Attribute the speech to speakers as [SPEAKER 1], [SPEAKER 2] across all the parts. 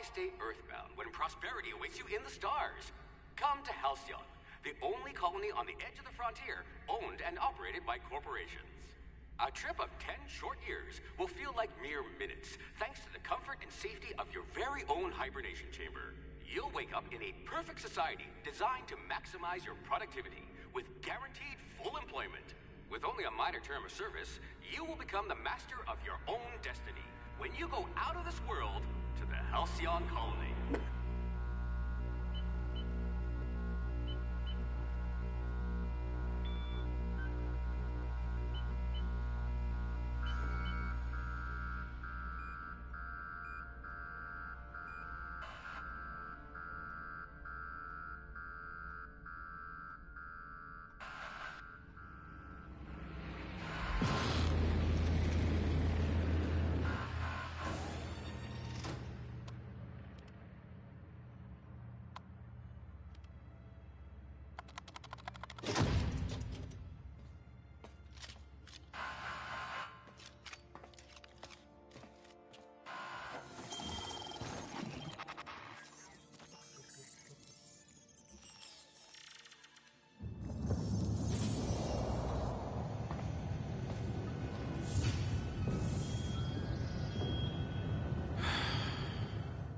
[SPEAKER 1] Why stay earthbound when prosperity awaits you in the stars? Come to Halcyon, the only colony on the edge of the frontier, owned and operated by corporations. A trip of 10 short years will feel like mere minutes, thanks to the comfort and safety of your very own hibernation chamber. You'll wake up in a perfect society designed to maximize your productivity, with guaranteed full employment. With only a minor term of service, you will become the master of your own destiny when you go out of this world to the Halcyon colony.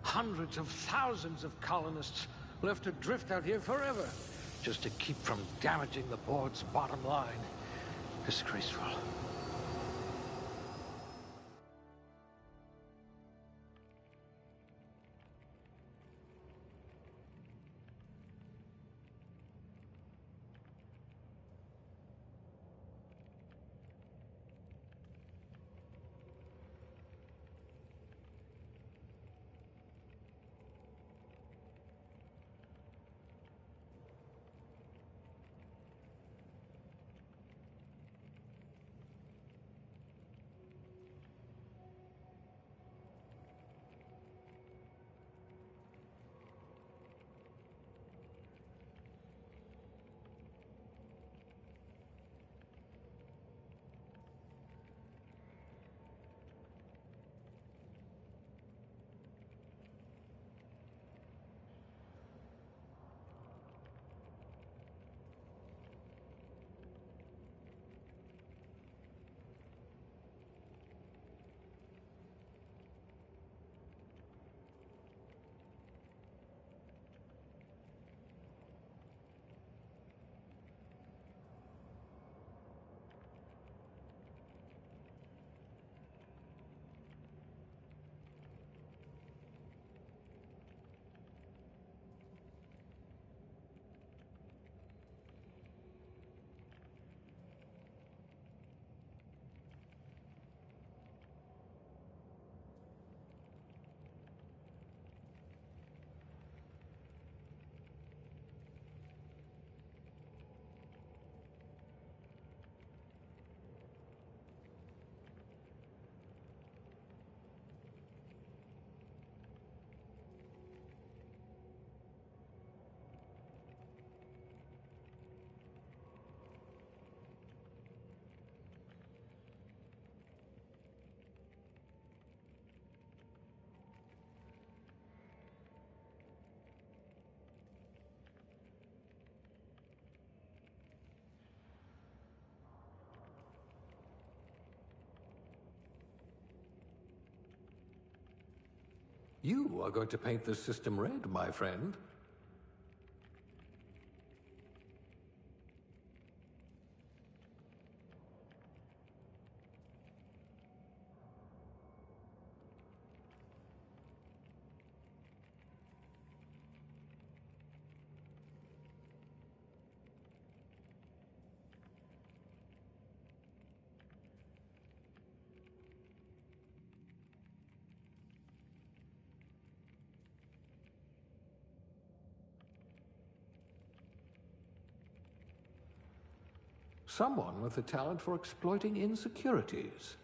[SPEAKER 2] Hundreds of thousands of colonists left adrift out here forever, just to keep from damaging the board's bottom line. Disgraceful.
[SPEAKER 3] You are going to paint this system red, my friend. Someone with a talent for exploiting insecurities.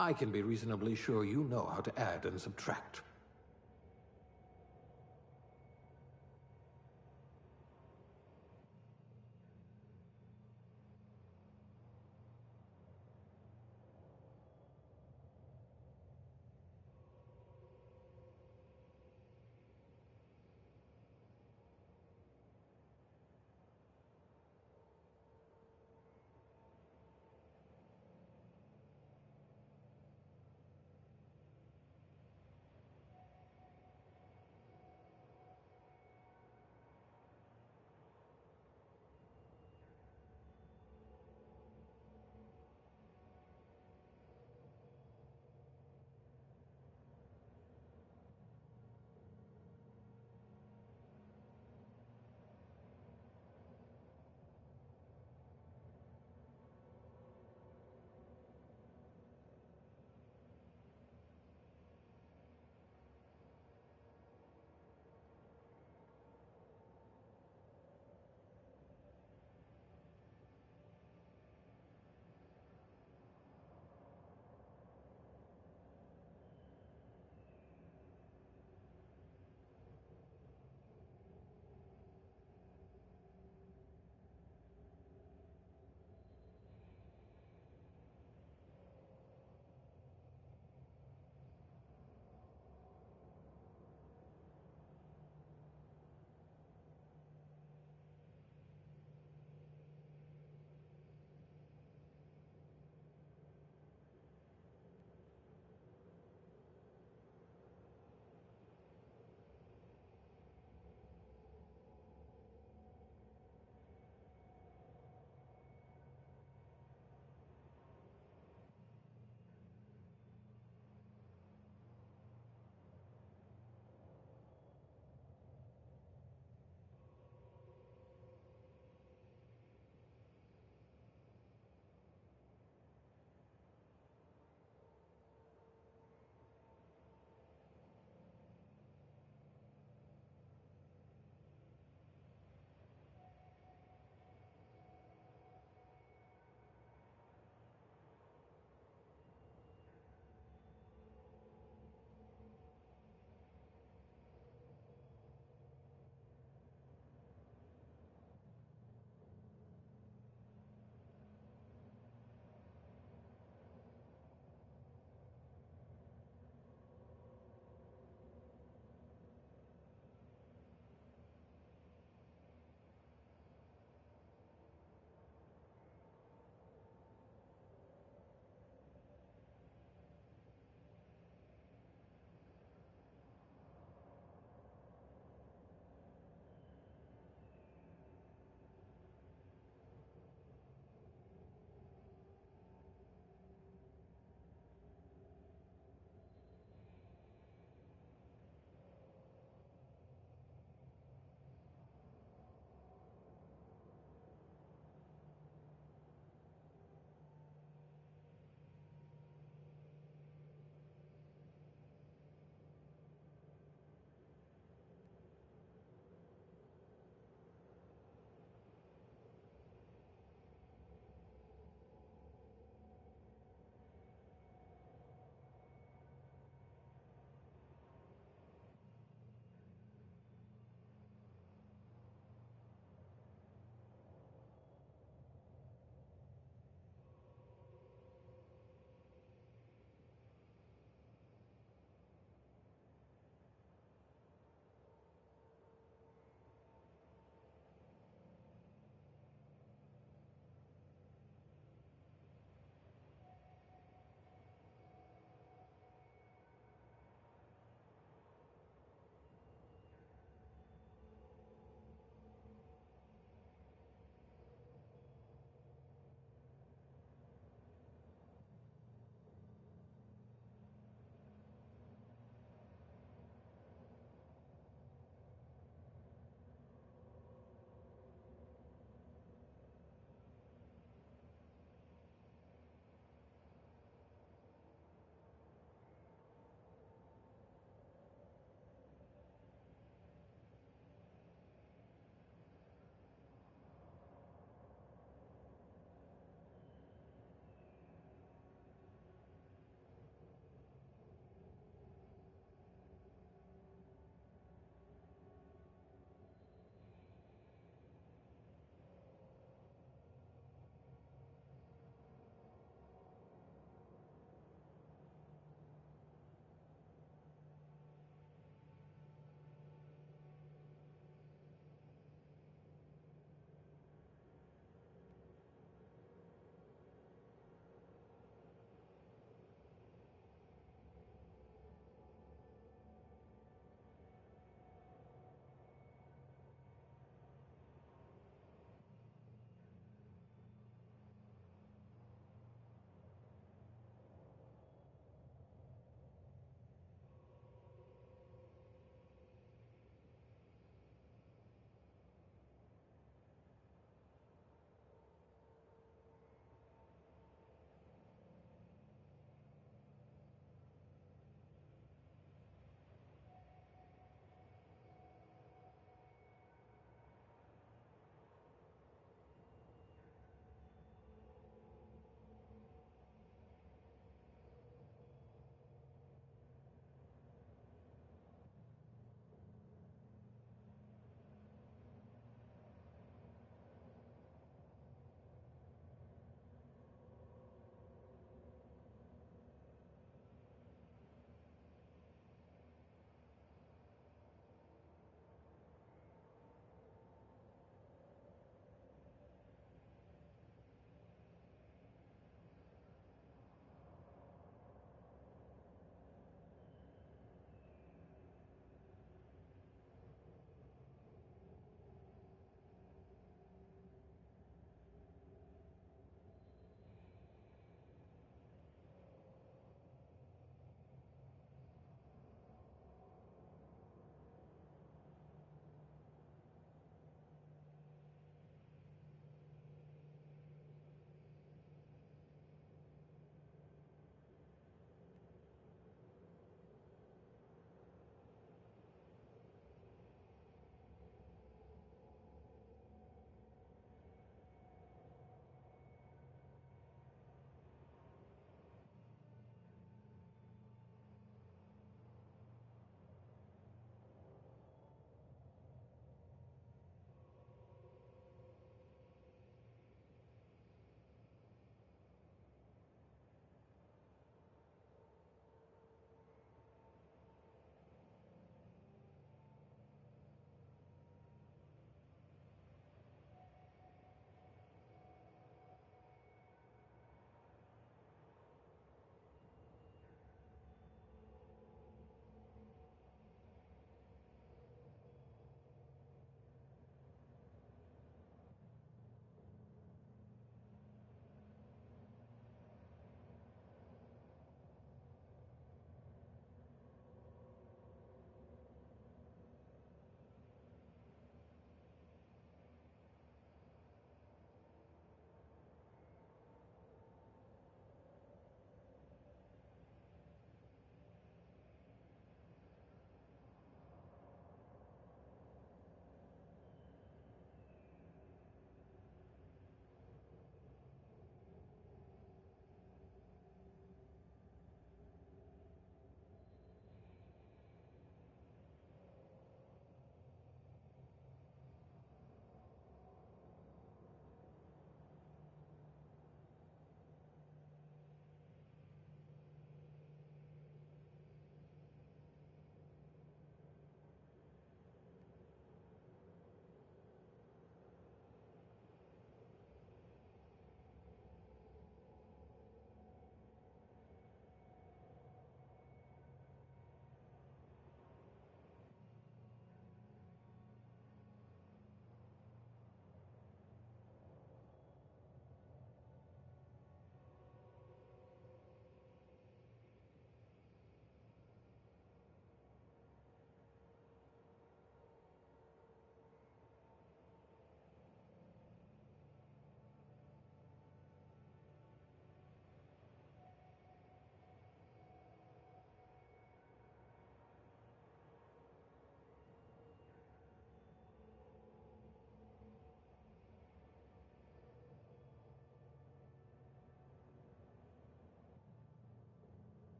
[SPEAKER 3] I can be reasonably sure you know how to add and subtract.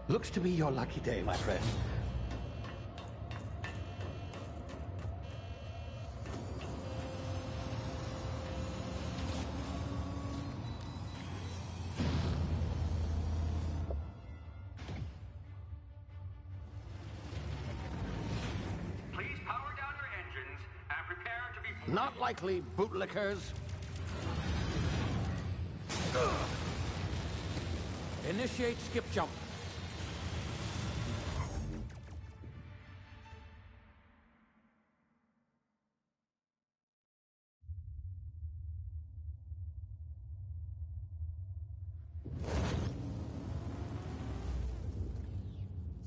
[SPEAKER 2] Looks to be your lucky day, my friend.
[SPEAKER 1] Please power down your engines and prepare to be...
[SPEAKER 2] Not likely, bootlickers. Initiate skip jump.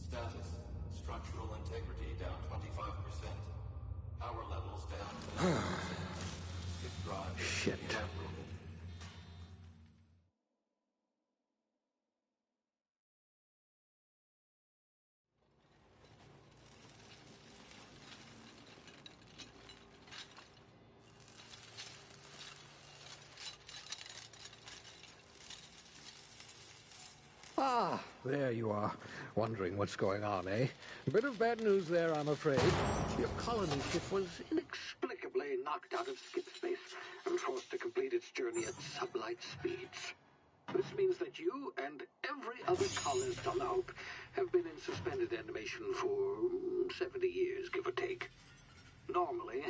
[SPEAKER 3] Status. Structural integrity down 25%. Power levels down to 90%. Skip drive.
[SPEAKER 2] Shit. Ah, there you are. Wondering what's going on, eh? A bit of bad news there, I'm afraid. Your colony ship was inexplicably knocked out of skip space and forced to complete its journey at sublight speeds. This means that you and every other colonist on the Hope have been in suspended animation for 70 years, give or take. Normally,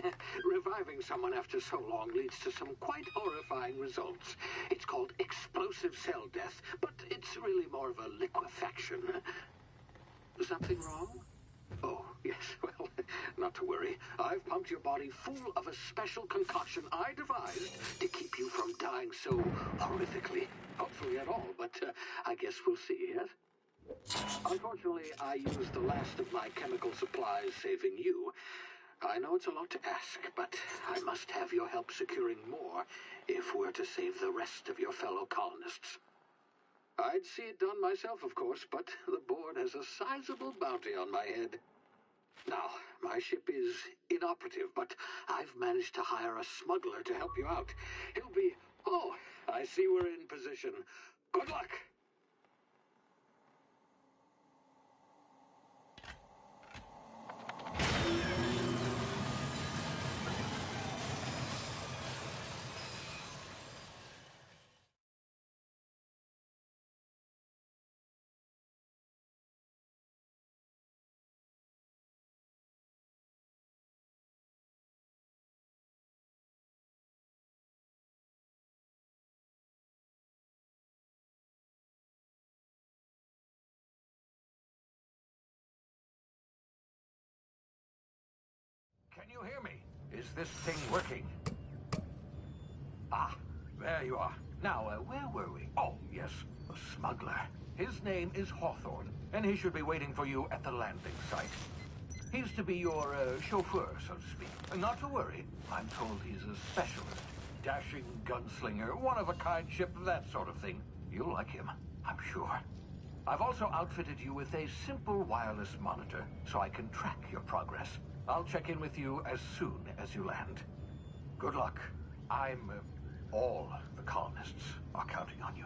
[SPEAKER 2] reviving someone after so long leads to some quite horrifying results. It's called explosive cell death, but it's really more of a liquefaction. Something wrong? Oh, yes, well, not to worry. I've pumped your body full of a special concoction I devised to keep you from dying so horrifically. Hopefully at all, but I guess we'll see, yes? Unfortunately, I used the last of my chemical supplies saving you. I know it's a lot to ask, but I must have your help securing more if we're to save the rest of your fellow colonists. I'd see it done myself, of course, but the board has a sizable bounty on my head. Now, my ship is inoperative, but I've managed to hire a smuggler to help you out. He'll be... Oh, I see we're in position. Good luck! Can you hear me? Is this thing working? Ah, there you are. Now, where were we? Oh, yes, the smuggler. His name is Hawthorne, and he should be waiting for you at the landing site. He's to be your chauffeur, so to speak. Not to worry, I'm told he's a specialist. Dashing gunslinger, one-of-a-kind ship, that sort of thing. You'll like him, I'm sure. I've also outfitted you with a simple wireless monitor, so I can track your progress. I'll check in with you as soon as you land. Good luck. All the colonists are counting on you.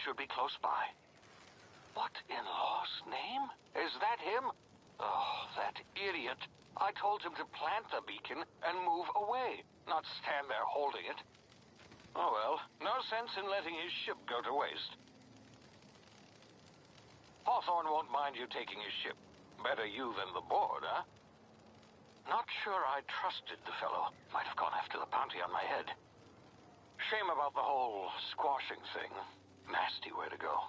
[SPEAKER 2] Should be close by. What in law's name? Is that him? Oh, that idiot. I told him to plant the beacon and move away, not stand there holding it. Oh well, no sense in letting his ship go to waste. Hawthorne won't mind you taking his ship. Better you than the board, huh? Not sure I trusted the fellow. Might have gone after the bounty on my head. Shame about the whole squashing thing. Nasty way to go.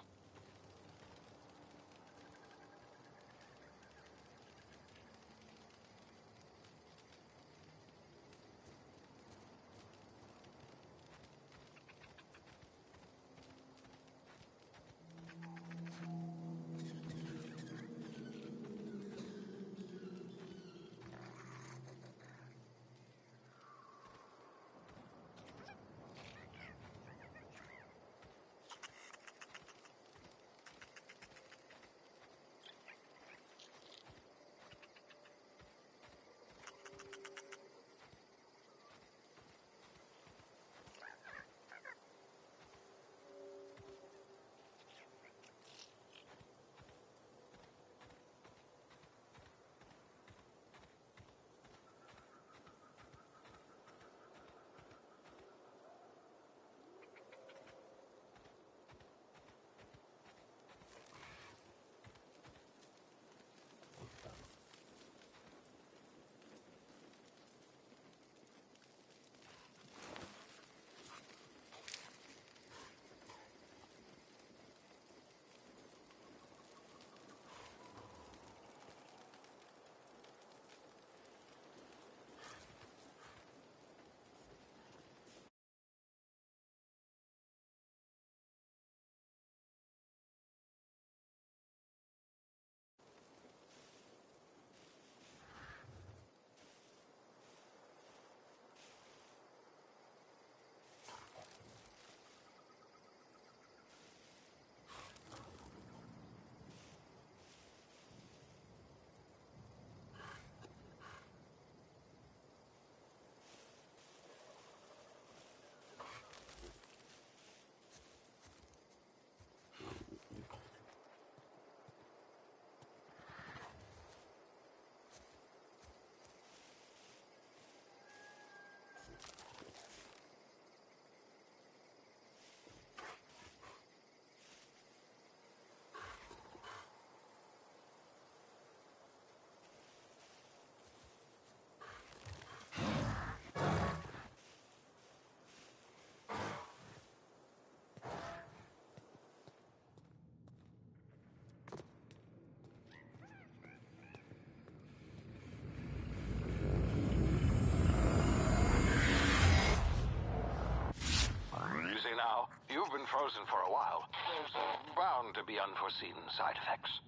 [SPEAKER 4] frozen for a while. There's bound to be unforeseen side effects.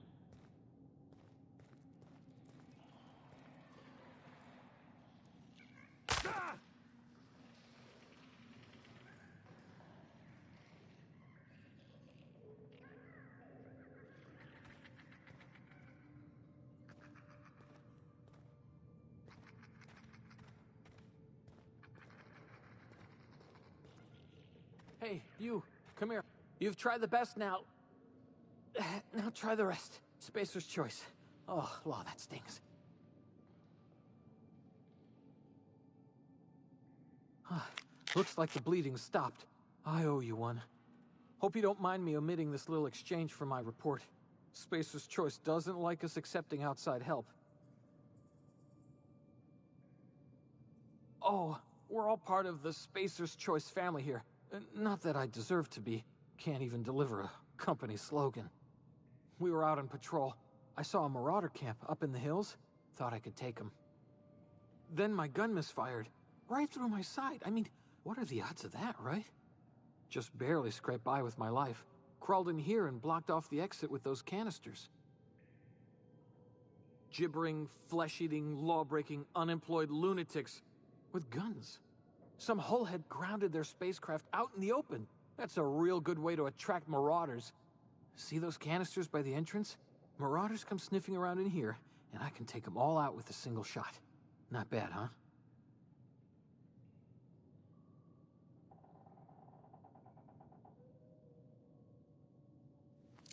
[SPEAKER 5] Hey, you, come here. You've tried the best now. Now try the rest. Spacer's choice. Oh, law, that stings. Looks like the bleeding stopped. I owe you one. Hope you don't mind me omitting this little exchange from my report. Spacer's choice doesn't like us accepting outside help. Oh, we're all part of the Spacer's Choice family here. Not that I deserve to be. Can't even deliver a company slogan. We were out on patrol. I saw a marauder camp up in the hills. Thought I could take them. Then my gun misfired. Right through my side. I mean, what are the odds of that, right? Just barely scraped by with my life. Crawled in here and blocked off the exit with those canisters. Gibbering, flesh-eating, law-breaking, unemployed lunatics with guns. Some hullhead grounded their spacecraft out in the open. That's a real good way to attract marauders. See those canisters by the entrance? Marauders come sniffing around in here, and I can take them all out with a single shot. Not bad, huh?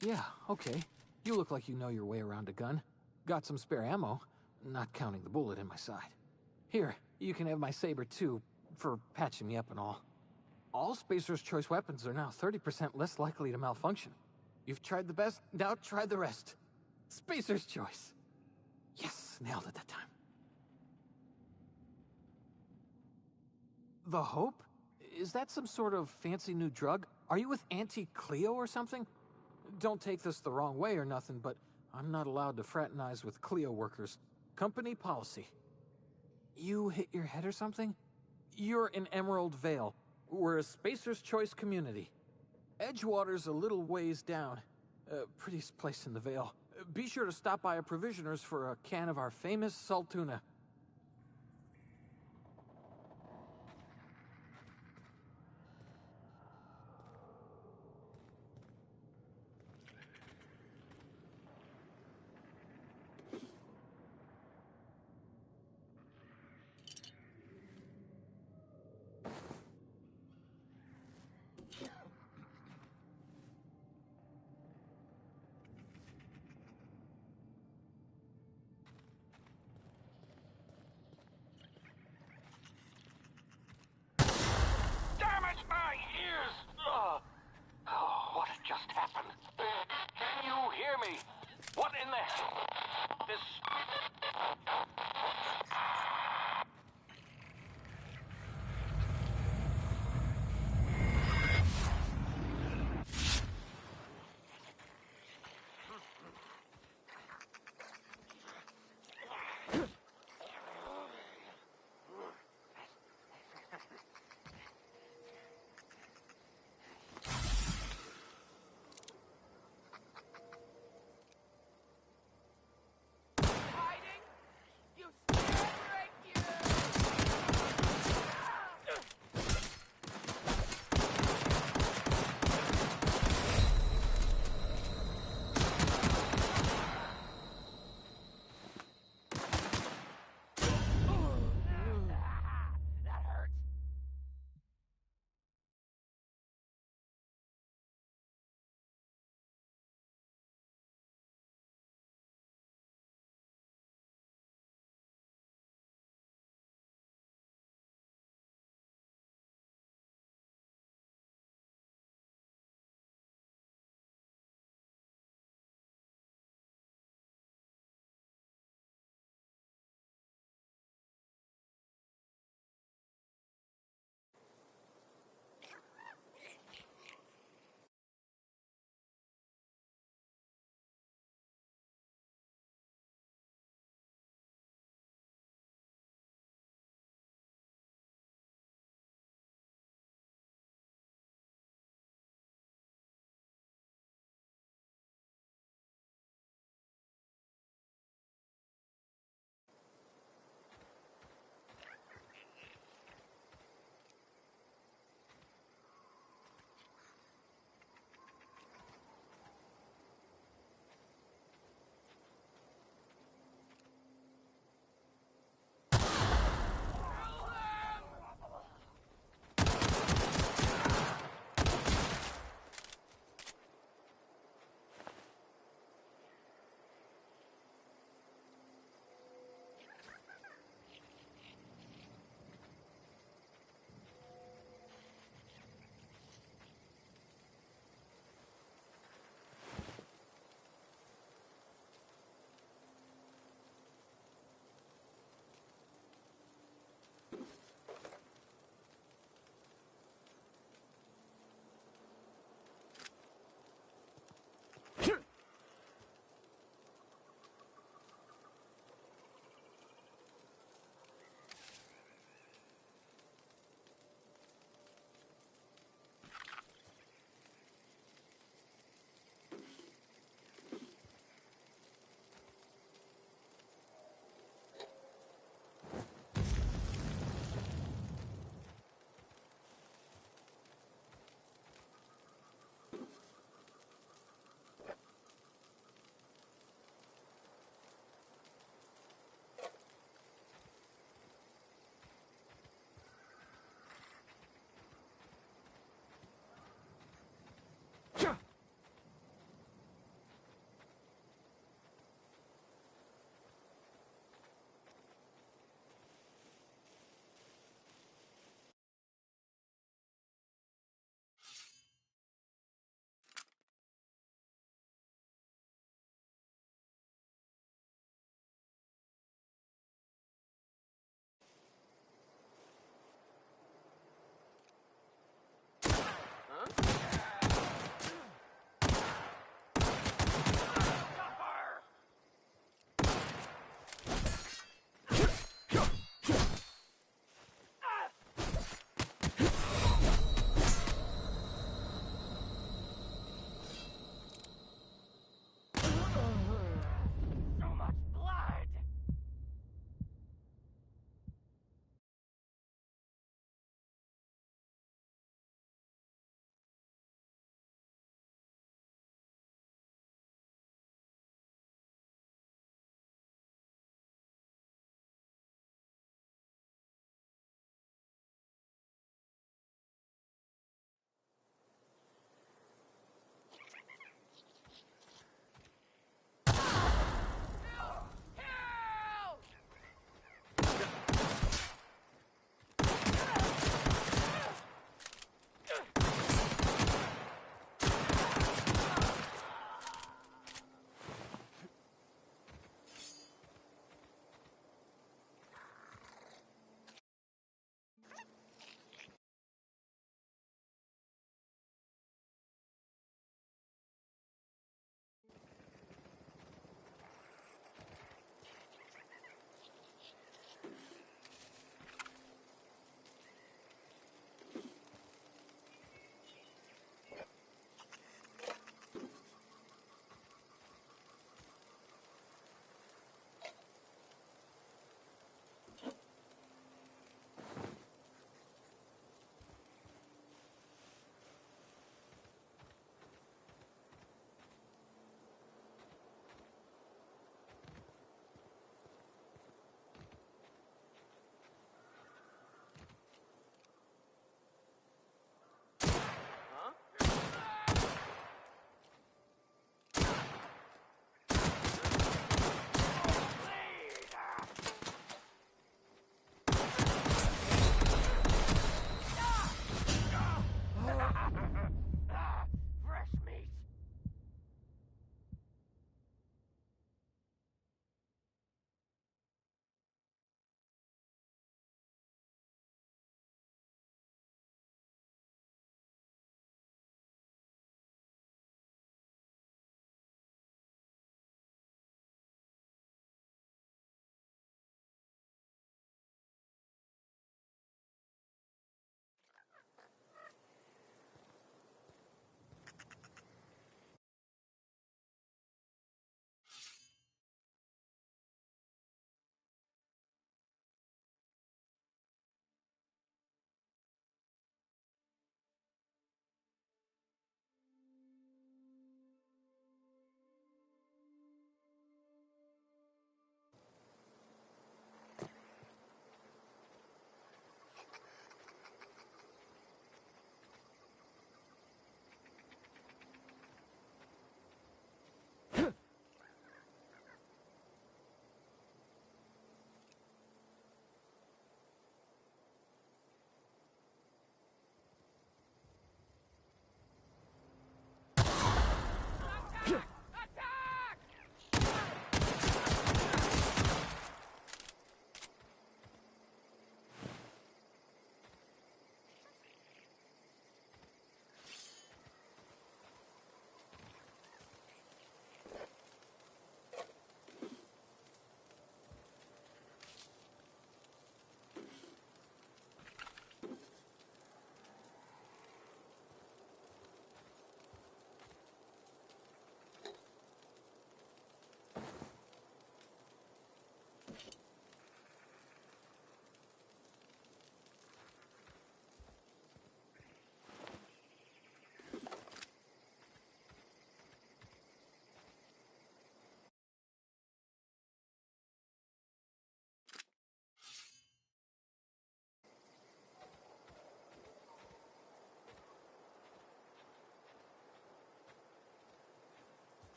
[SPEAKER 5] Yeah, okay. You look like you know your way around a gun. Got some spare ammo, not counting the bullet in my side. Here, you can have my saber too, for patching me up and all. All Spacer's Choice weapons are now 30% less likely to malfunction. You've tried the best, now try the rest. Spacer's Choice. Yes, nailed it that time. The Hope? Is that some sort of fancy new drug? Are you with Auntie Cleo or something? Don't take this the wrong way or nothing, but I'm not allowed to fraternize with Cleo workers. Company policy. You hit your head or something? You're in Emerald Vale. We're a Spacer's Choice community. Edgewater's a little ways down. Prettiest place in the Vale. Be sure to stop by a provisioner's for a can of our famous salt tuna.
[SPEAKER 4] Damn it, my ears! Oh, what just happened? Can you hear me? What in the hell? This...
[SPEAKER 6] Hiding? You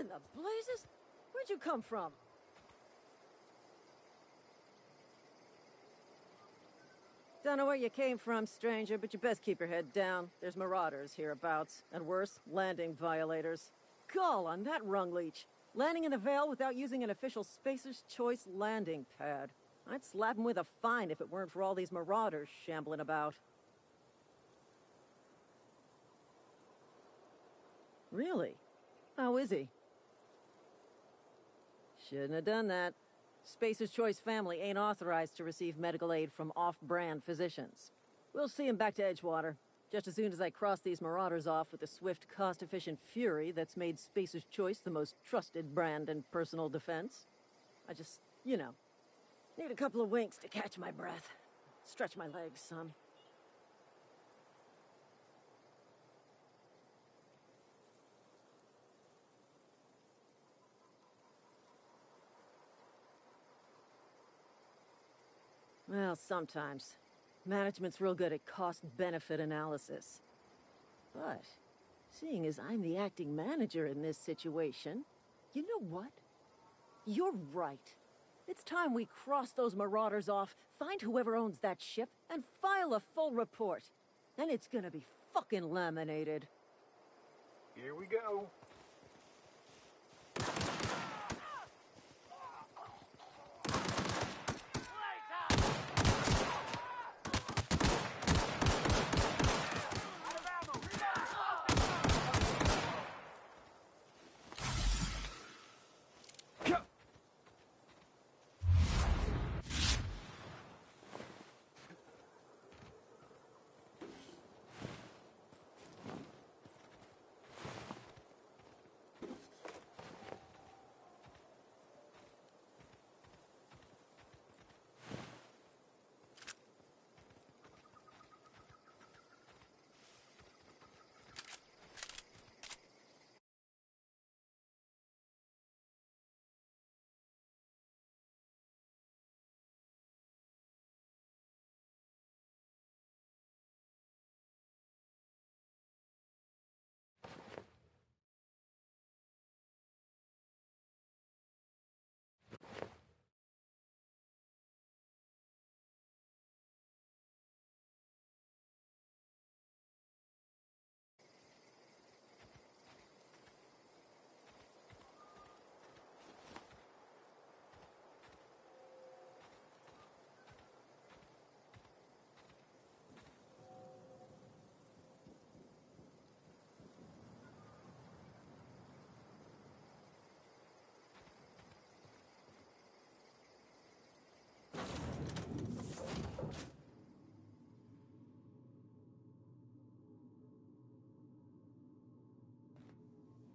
[SPEAKER 6] What in the blazes? Where'd you come from? Don't know where you came from, stranger, but you best keep your head down. There's marauders hereabouts, and worse, landing violators. Gall on that rung leech. Landing in the Vale without using an official Spacer's Choice landing pad. I'd slap him with a fine if it weren't for all these marauders shambling about. Really? How is he? Shouldn't have done that. Spacer's Choice family ain't authorized to receive medical aid from off-brand physicians. We'll see him back to Edgewater, just as soon as I cross these marauders off with the swift, cost-efficient fury that's made Spacer's Choice the most trusted brand in personal defense. I just, need a couple of winks to catch my breath. Stretch my legs some. Well, sometimes. Management's real good at cost-benefit analysis. But, seeing as I'm the acting manager in this situation, you know what? You're right. It's time we cross those marauders off, find whoever owns that ship, and file a full report. Then it's gonna be fucking laminated.
[SPEAKER 4] Here we go.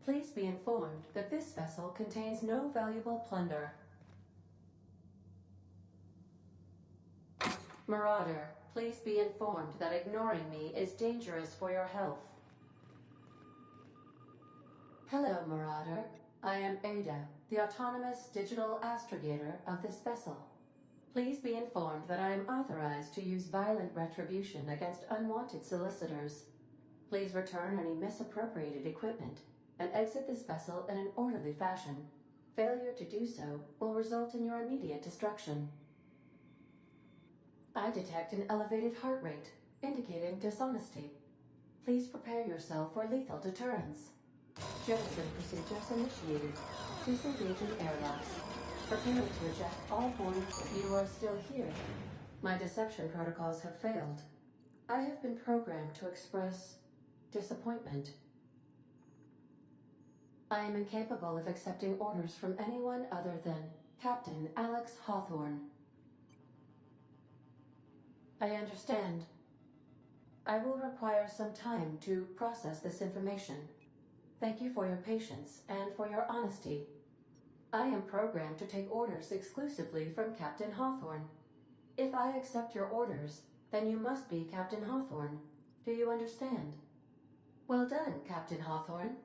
[SPEAKER 7] Please be informed that this vessel contains no valuable plunder. Marauder, please be informed that ignoring me is dangerous for your health. Hello, Marauder. I am Ada, the autonomous digital astrogator of this vessel. Please be informed that I am authorized to use violent retribution against unwanted solicitors. Please return any misappropriated equipment and exit this vessel in an orderly fashion. Failure to do so will result in your immediate destruction. I detect an elevated heart rate, indicating dishonesty. Please prepare yourself for lethal deterrence. Jettison procedures initiated. Disengaging airlocks. Preparing to eject all board if you are still here. My deception protocols have failed. I have been programmed to express disappointment. I am incapable of accepting orders from anyone other than Captain Alex Hawthorne. I understand. I will require some time to process this information. Thank you for your patience and for your honesty. I am programmed to take orders exclusively from Captain Hawthorne. If I accept your orders, then you must be Captain Hawthorne. Do you understand? Well done, Captain Hawthorne.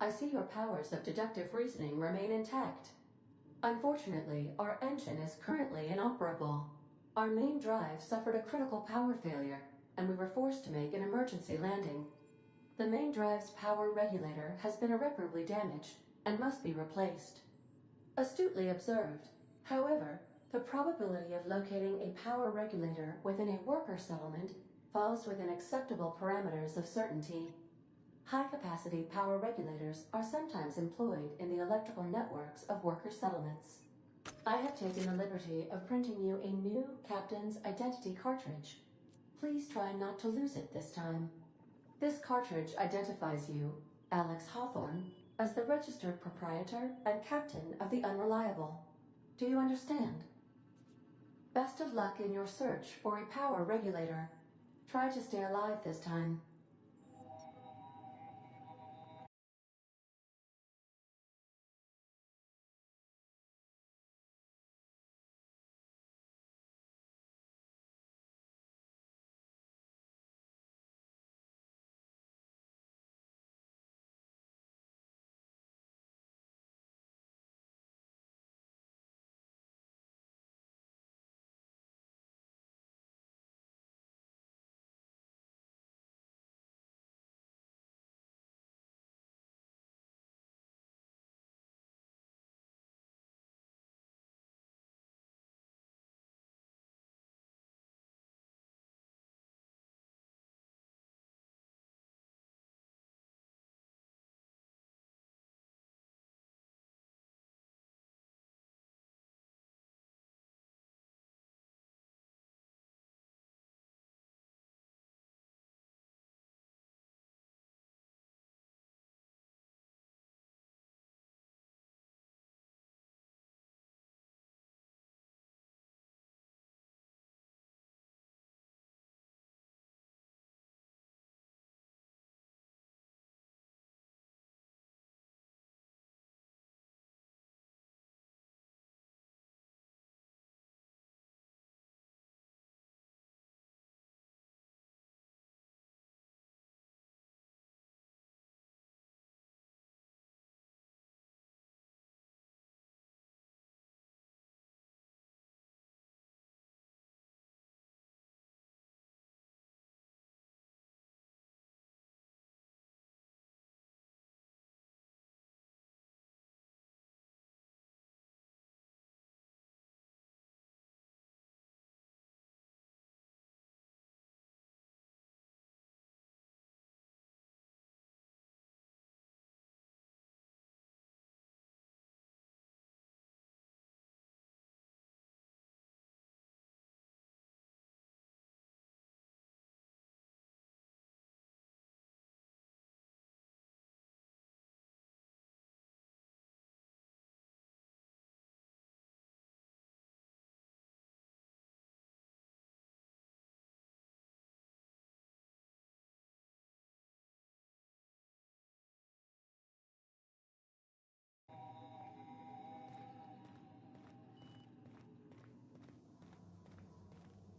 [SPEAKER 7] I see your powers of deductive reasoning remain intact. Unfortunately, our engine is currently inoperable. Our main drive suffered a critical power failure, and we were forced to make an emergency landing. The main drive's power regulator has been irreparably damaged, and must be replaced. Astutely observed. However, the probability of locating a power regulator within a worker settlement falls within acceptable parameters of certainty. High-capacity power regulators are sometimes employed in the electrical networks of worker settlements. I have taken the liberty of printing you a new Captain's Identity cartridge. Please try not to lose it this time. This cartridge identifies you, Alex Hawthorne, as the registered proprietor and captain of the Unreliable. Do you understand? Best of luck in your search for a power regulator. Try to stay alive this time.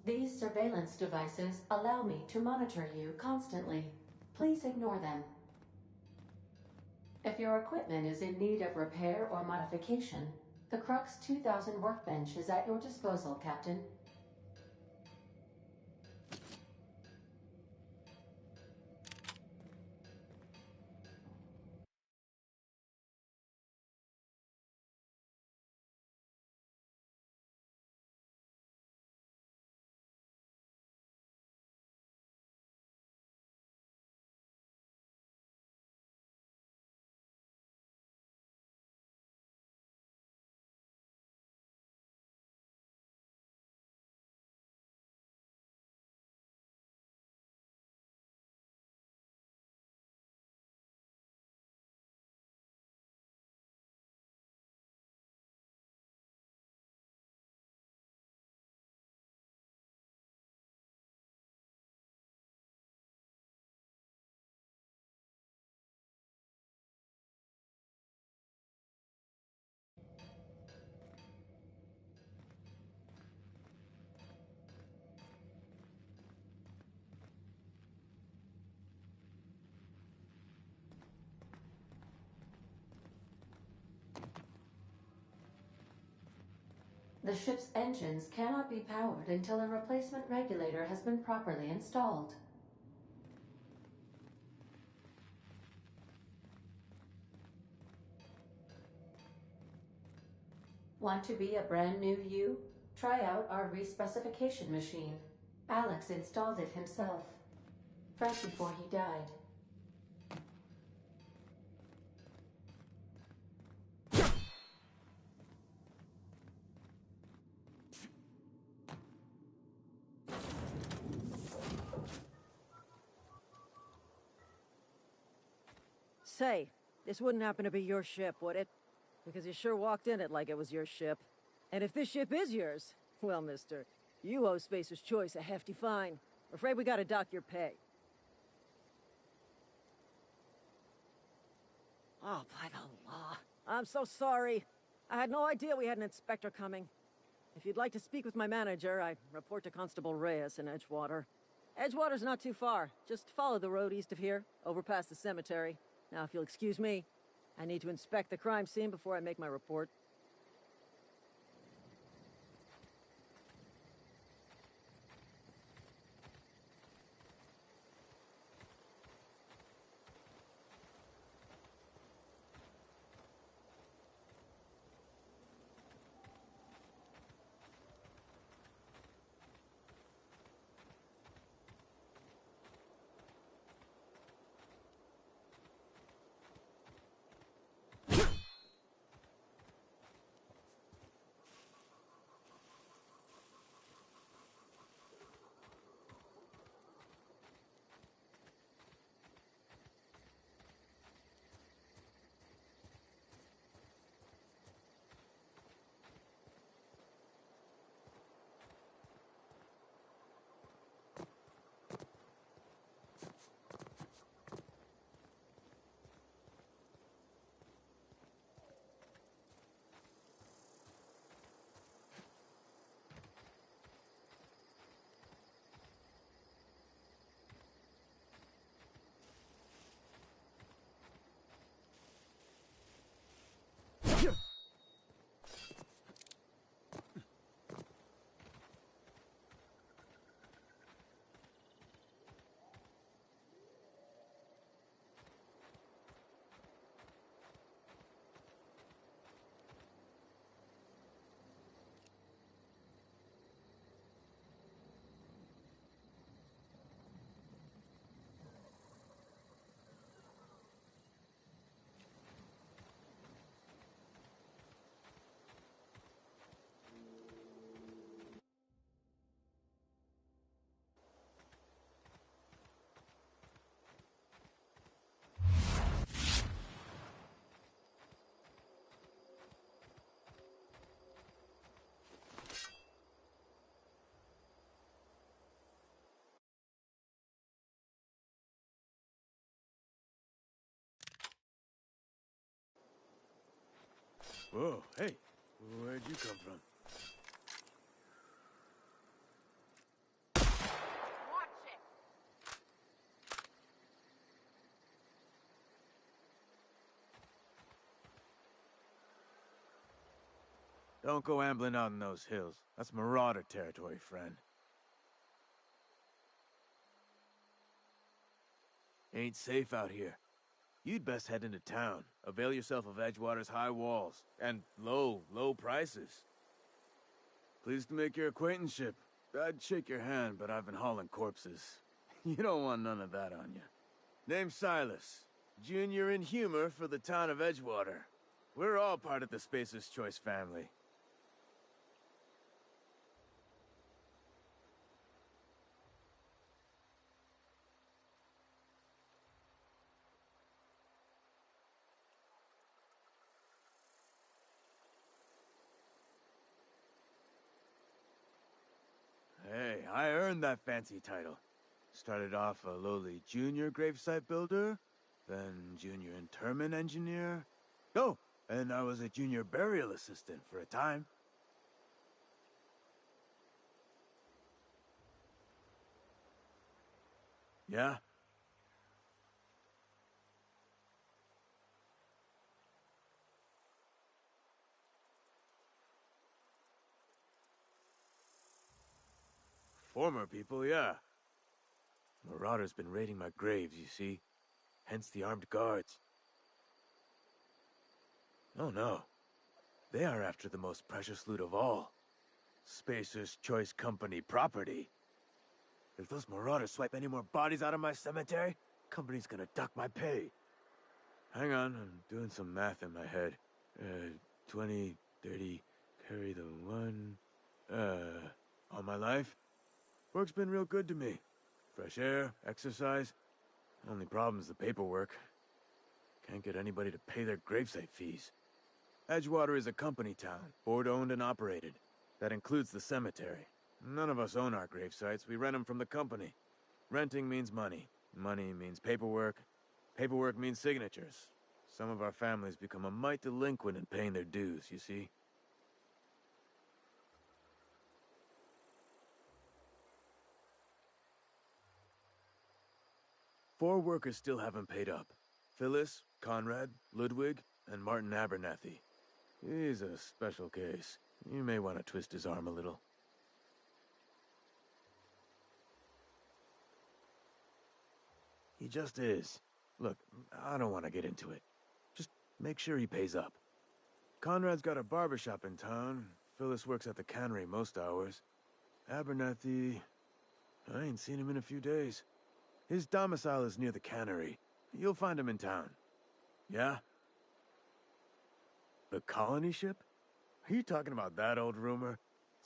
[SPEAKER 7] These surveillance devices allow me to monitor you constantly. Please ignore them. If your equipment is in need of repair or modification, the Crux 2000 workbench is at your disposal, Captain. The ship's engines cannot be powered until a replacement regulator has been properly installed. Want to be a brand new you? Try out our respecification machine. Alex installed it himself, right before he died.
[SPEAKER 6] Say, this wouldn't happen to be your ship, would it? Because you sure walked in it like it was your ship. And if this ship is yours, well, mister, you owe Spacer's Choice a hefty fine. Afraid we gotta dock your pay. Oh, by the law. I'm so sorry. I had no idea we had an inspector coming. If you'd like to speak with my manager, I report to Constable Reyes in Edgewater. Edgewater's not too far. Just follow the road east of here, over past the cemetery. Now, if you'll excuse me, I need to inspect the crime scene before I make my report.
[SPEAKER 8] Whoa, hey, where'd you come from?
[SPEAKER 9] Watch it!
[SPEAKER 8] Don't go ambling out in those hills. That's marauder territory, friend. Ain't safe out here. You'd best head into town. Avail yourself of Edgewater's high walls. And low prices. Pleased to make your acquaintanceship. I'd shake your hand, but I've been hauling corpses. You don't want none of that on you. Name's Silas. Junior in humor for the town of Edgewater. We're all part of the Spacer's Choice family. Hey, I earned that fancy title. Started off a lowly junior gravesite builder, then junior interment engineer. Oh, and I was a junior burial assistant for a time. Yeah? Former people, yeah. Marauders been raiding my graves, you see. Hence the armed guards. Oh no. They are after the most precious loot of all. Spacer's Choice Company property. If those marauders swipe any more bodies out of my cemetery, company's gonna duck my pay. Hang on, I'm doing some math in my head. 20, 30, carry the one... all my life? Work's been real good to me. Fresh air, exercise. Only problem's the paperwork. Can't get anybody to pay their gravesite fees. Edgewater is a company town, board-owned and operated. That includes the cemetery. None of us own our gravesites, we rent them from the company. Renting means money. Money means paperwork. Paperwork means signatures. Some of our families become a mite delinquent in paying their dues, you see? Four workers still haven't paid up. Phyllis, Conrad, Ludwig, and Martin Abernathy. He's a special case. You may want to twist his arm a little. He just is. Look, I don't want to get into it. Just make sure he pays up. Conrad's got a barbershop in town. Phyllis works at the cannery most hours. Abernathy... I ain't seen him in a few days. His domicile is near the cannery. You'll find him in town. Yeah? The colony ship? Are you talking about that old rumor?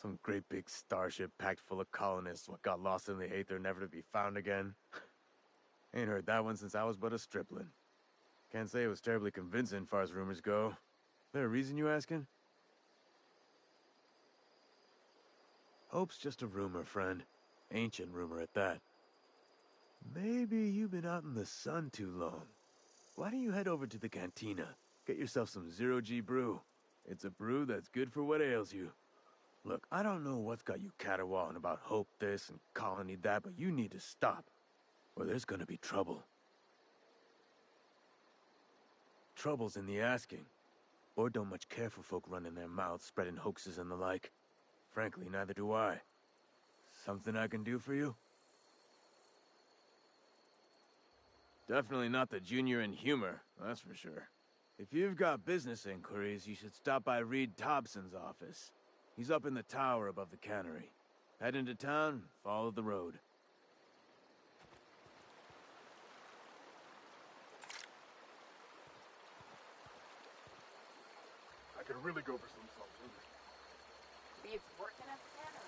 [SPEAKER 8] Some great big starship packed full of colonists what got lost in the aether never to be found again? Ain't heard that one since I was but a stripling. Can't say it was terribly convincing far as rumors go. There a reason you asking? Hope's just a rumor, friend. Ancient rumor at that. Maybe you've been out in the sun too long. Why don't you head over to the cantina? Get yourself some zero-G brew. It's a brew that's good for what ails you. Look, I don't know what's got you caterwauling about Hope this and Colony that, but you need to stop. Or there's gonna be trouble. Trouble's in the asking. Board don't much care for folk running their mouths, spreading hoaxes and the like. Frankly, neither do I. Something I can do for you? Definitely not the junior in humor, that's for sure. If you've got business inquiries, you should stop by Reed Thompson's office. He's up in the tower above the cannery. Head into town, follow the road.
[SPEAKER 9] I could really go for some salt.
[SPEAKER 10] Reed's working at the cannery.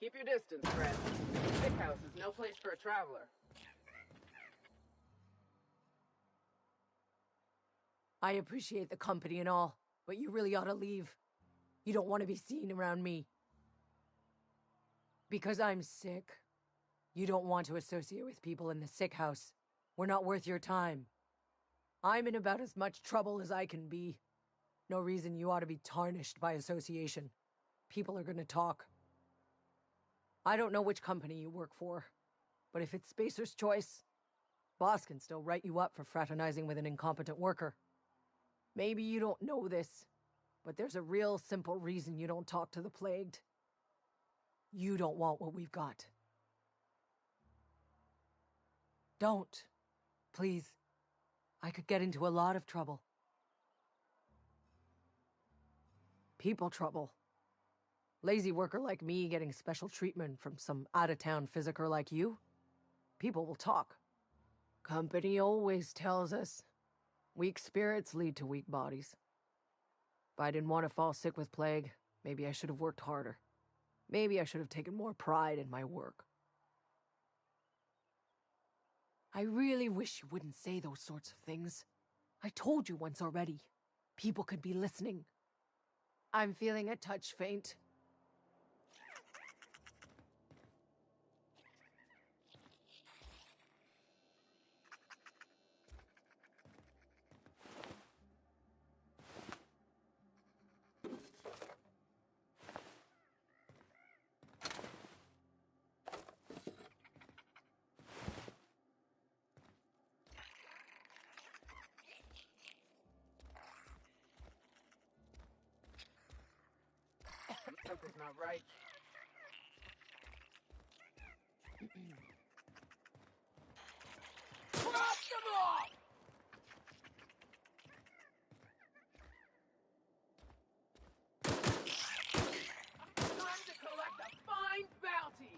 [SPEAKER 10] Keep your distance, friend. Sick house is no place for a traveler.
[SPEAKER 11] I appreciate the company and all, but you really ought to leave. You don't want to be seen around me. Because I'm sick. You don't want to associate with people in the sick house. We're not worth your time. I'm in about as much trouble as I can be. No reason you ought to be tarnished by association. People are gonna talk. I don't know which company you work for, but if it's Spacer's Choice, boss can still write you up for fraternizing with an incompetent worker. Maybe you don't know this, but there's a real simple reason you don't talk to the plagued. You don't want what we've got. Don't. Please. I could get into a lot of trouble. People trouble. Lazy worker like me getting special treatment from some out-of-town physiker like you? People will talk. Company always tells us, weak spirits lead to weak bodies. If I didn't want to fall sick with plague, maybe I should have worked harder. Maybe I should have taken more pride in my work. I really wish you wouldn't say those sorts of things. I told you once already. People could be listening. I'm feeling a touch faint.
[SPEAKER 10] Something's not right. Drop them off! Time to collect a fine bounty!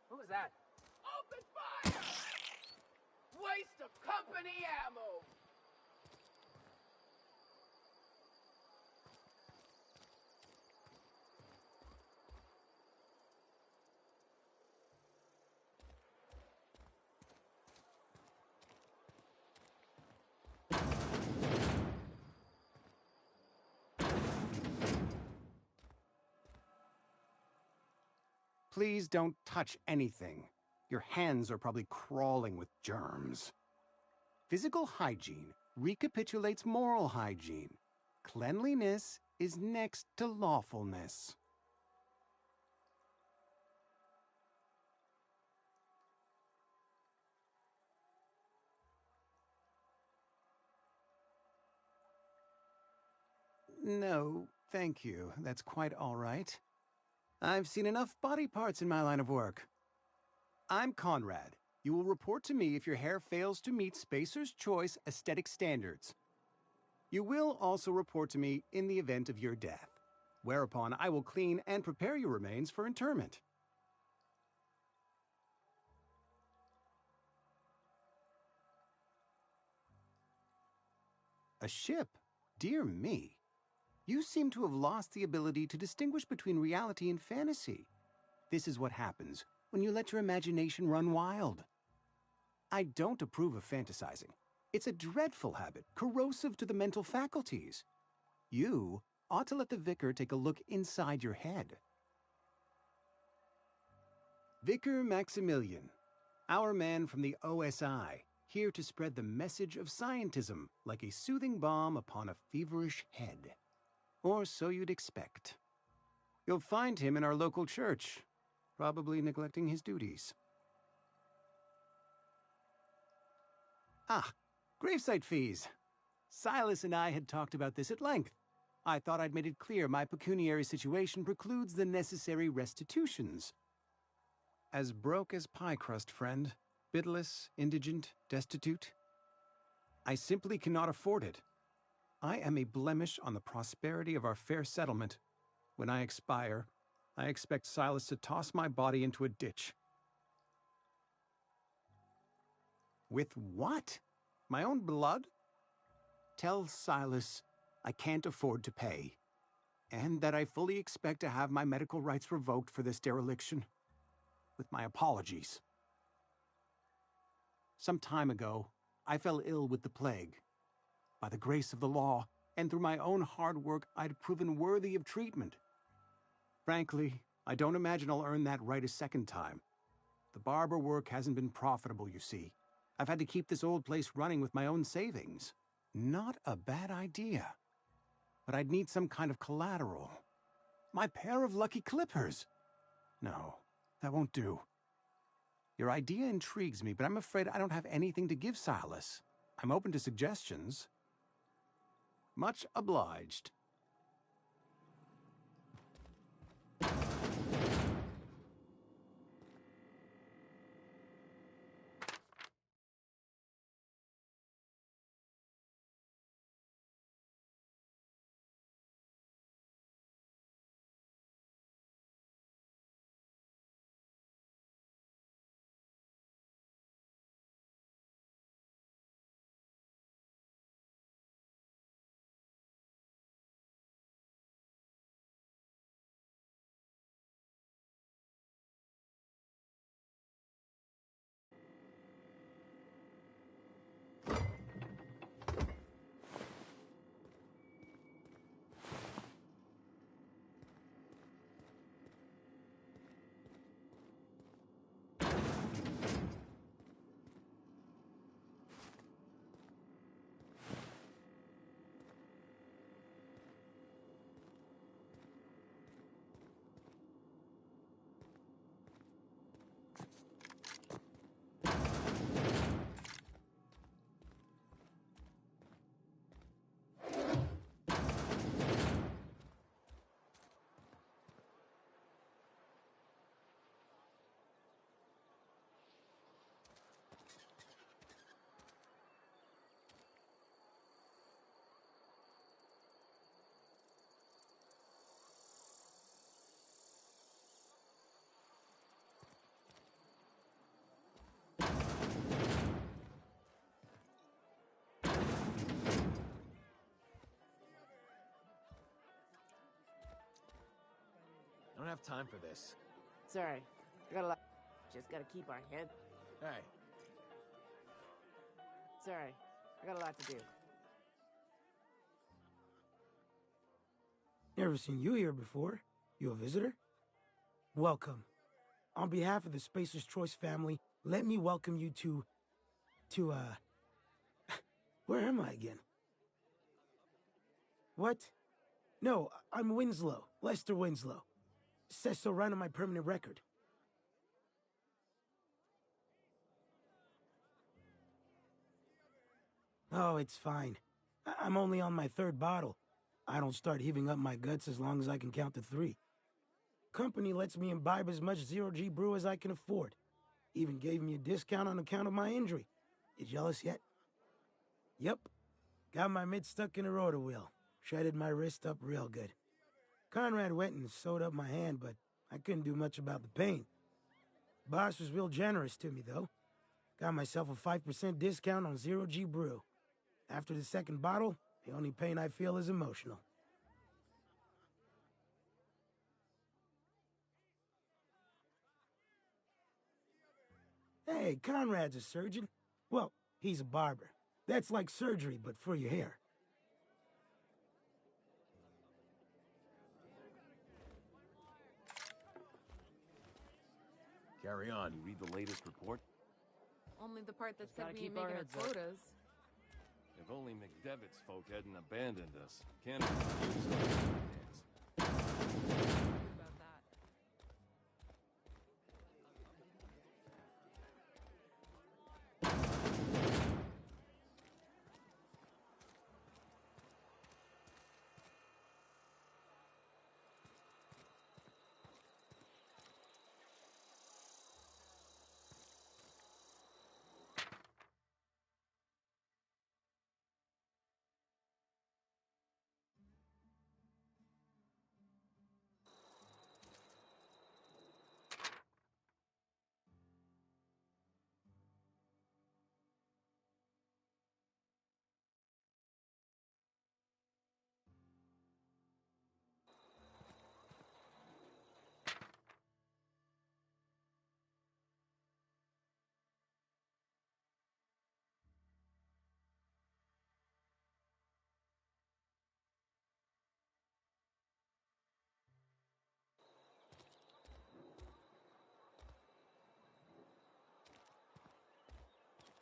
[SPEAKER 10] What was that? Open fire! Waste of company ammo!
[SPEAKER 12] Please don't touch anything. Your hands are probably crawling with germs. Physical hygiene recapitulates moral hygiene. Cleanliness is next to lawfulness. No, thank you. That's quite all right. I've seen enough body parts in my line of work. I'm Conrad. You will report to me if your hair fails to meet Spacer's Choice aesthetic standards. You will also report to me in the event of your death, whereupon I will clean and prepare your remains for interment. A ship? Dear me. You seem to have lost the ability to distinguish between reality and fantasy. This is what happens when you let your imagination run wild. I don't approve of fantasizing. It's a dreadful habit, corrosive to the mental faculties. You ought to let the vicar take a look inside your head. Vicar Maximilian, our man from the OSI, here to spread the message of scientism like a soothing balm upon a feverish head. Or so you'd expect. You'll find him in our local church, probably neglecting his duties. Ah, gravesite fees. Silas and I had talked about this at length. I thought I'd made it clear my pecuniary situation precludes the necessary restitutions. As broke as pie crust, friend. Bitless, indigent, destitute. I simply cannot afford it. I am a blemish on the prosperity of our fair settlement. When I expire, I expect Silas to toss my body into a ditch. With what? My own blood? Tell Silas I can't afford to pay, and that I fully expect to have my medical rights revoked for this dereliction. With my apologies. Some time ago, I fell ill with the plague. By the grace of the law, and through my own hard work, I'd proven worthy of treatment. Frankly, I don't imagine I'll earn that right a second time. The barber work hasn't been profitable, you see. I've had to keep this old place running with my own savings. Not a bad idea. But I'd need some kind of collateral. My pair of lucky clippers. No, that won't do. Your idea intrigues me, but I'm afraid I don't have anything to give Silas. I'm open to suggestions. Much obliged.
[SPEAKER 8] I don't have time for this.
[SPEAKER 10] Sorry, I got a lot. Just gotta keep our head.
[SPEAKER 8] Hey.
[SPEAKER 10] Sorry, I got a lot to do.
[SPEAKER 13] Never seen you here before. You a visitor? Welcome. On behalf of the Spacer's Choice family, let me welcome you to, where am I again? What? No, I'm Winslow, Lester Winslow. Says so right on my permanent record. Oh, it's fine. I'm only on my third bottle. I don't start heaving up my guts as long as I can count to 3. Company lets me imbibe as much zero-G brew as I can afford. Even gave me a discount on account of my injury. You jealous yet? Yep. Got my mid stuck in a rotor wheel. Shredded my wrist up real good. Conrad went and sewed up my hand, but I couldn't do much about the pain. Boss was real generous to me, though. Got myself a 5% discount on zero-G brew. After the second bottle, the only pain I feel is emotional. Hey, Conrad's a surgeon. Well, he's a barber. That's like surgery, but for your hair.
[SPEAKER 8] Carry on. You read the latest report?
[SPEAKER 14] Only the part that
[SPEAKER 10] Just
[SPEAKER 14] said
[SPEAKER 10] gotta
[SPEAKER 14] we ain't
[SPEAKER 10] keep our
[SPEAKER 14] making our
[SPEAKER 10] heads up.
[SPEAKER 14] quotas. If only McDevitt's folk hadn't abandoned us. Can't use our hands.
[SPEAKER 11] About that.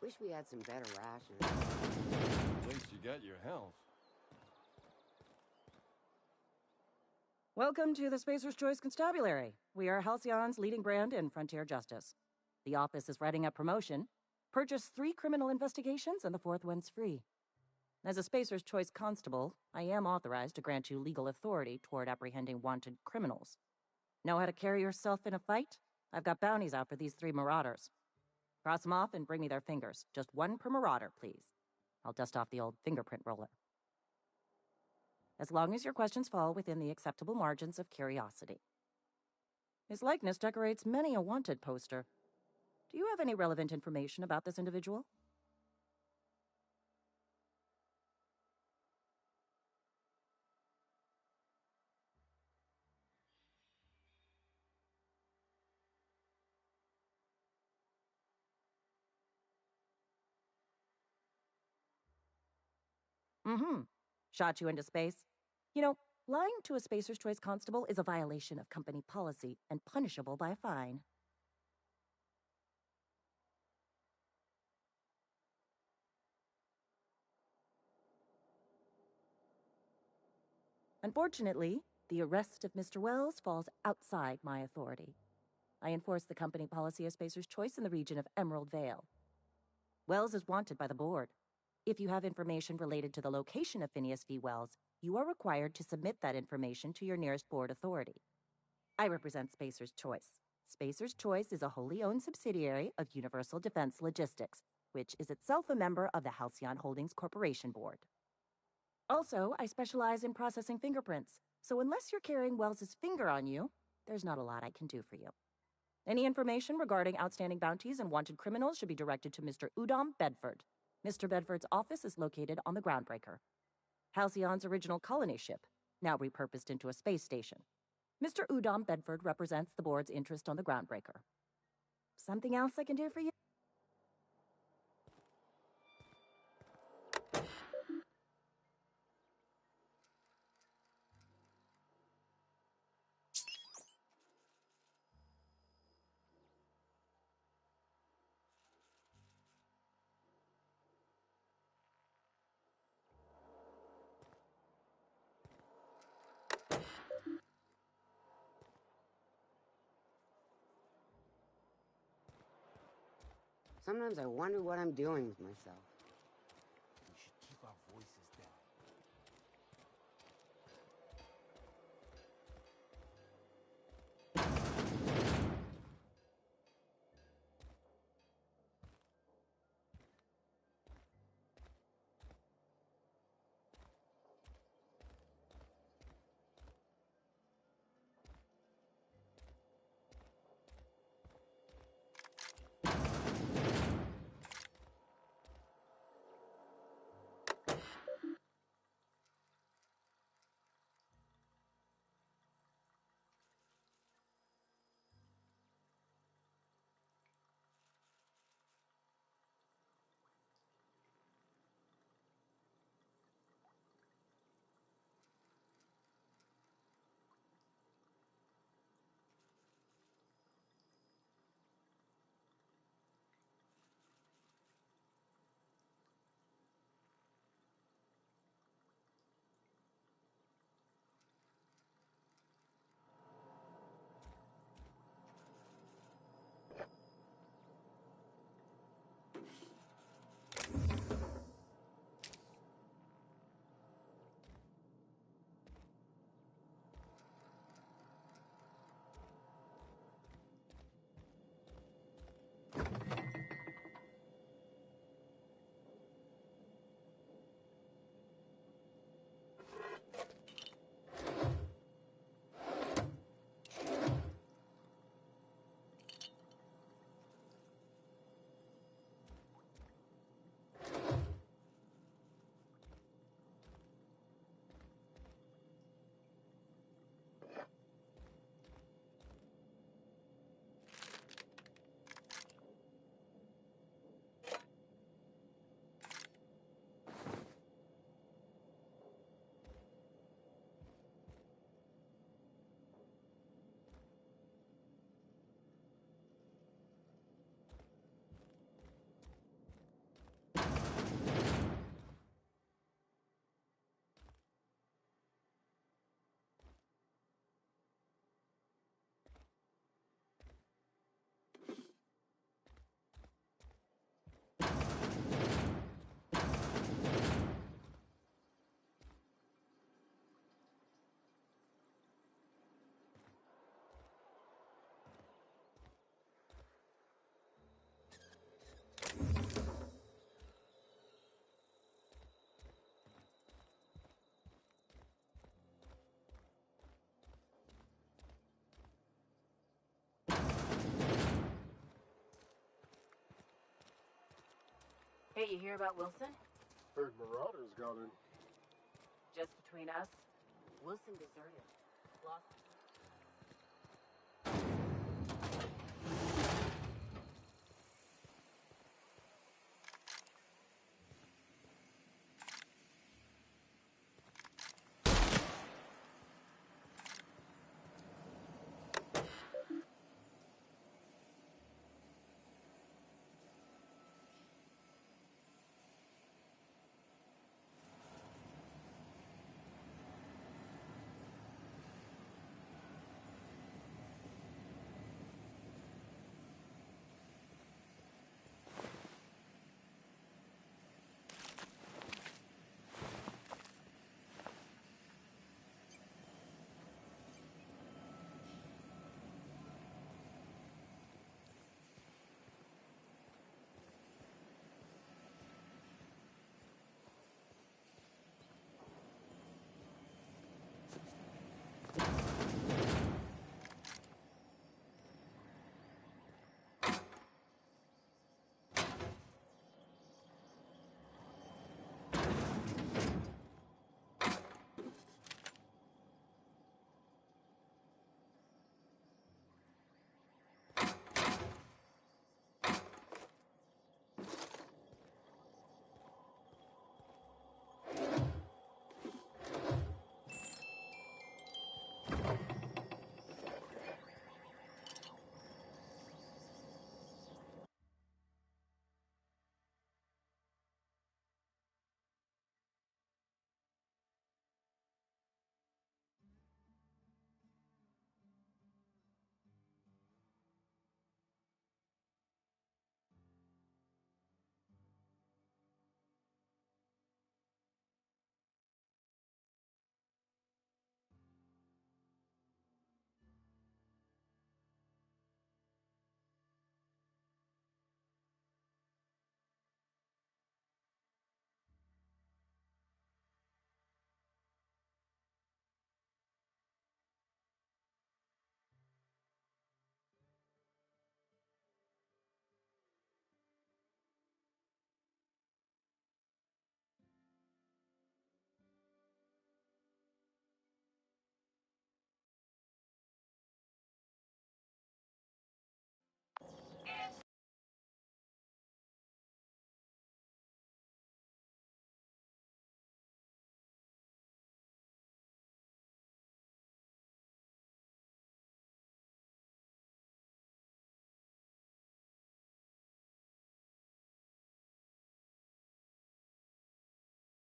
[SPEAKER 15] Wish we had some better rations.
[SPEAKER 14] At least you got your health.
[SPEAKER 16] Welcome to the Spacer's Choice Constabulary. We are Halcyon's leading brand in frontier justice. The office is writing up promotion. Purchase 3 criminal investigations and the 4th one's free. As a Spacer's Choice Constable, I am authorized to grant you legal authority toward apprehending wanted criminals. Know how to carry yourself in a fight? I've got bounties out for these 3 marauders. Cross them off and bring me their fingers. Just 1 per marauder, please. I'll dust off the old fingerprint roller. As long as your questions fall within the acceptable margins of curiosity. His likeness decorates many a wanted poster. Do you have any relevant information about this individual? Shot you into space? You know, lying to a Spacer's Choice Constable is a violation of company policy and punishable by a fine. Unfortunately, the arrest of Mr. Wells falls outside my authority. I enforce the company policy of Spacer's Choice in the region of Emerald Vale. Wells is wanted by the board. If you have information related to the location of Phineas V. Wells, you are required to submit that information to your nearest board authority. I represent Spacer's Choice. Spacer's Choice is a wholly owned subsidiary of Universal Defense Logistics, which is itself a member of the Halcyon Holdings Corporation Board. Also, I specialize in processing fingerprints, so unless you're carrying Wells's finger on you, there's not a lot I can do for you. Any information regarding outstanding bounties and wanted criminals should be directed to Mr. Udom Bedford. Mr. Bedford's office is located on the Groundbreaker, Halcyon's original colony ship, now repurposed into a space station. Mr. Udom Bedford represents the board's interest on the Groundbreaker. Something else I can do for you?
[SPEAKER 15] Sometimes I wonder what I'm doing with myself. We should keep our voices down.
[SPEAKER 6] Hey, you hear about Wilson?
[SPEAKER 9] Heard Marauders got in.
[SPEAKER 6] Just between us, Wilson deserted. Lost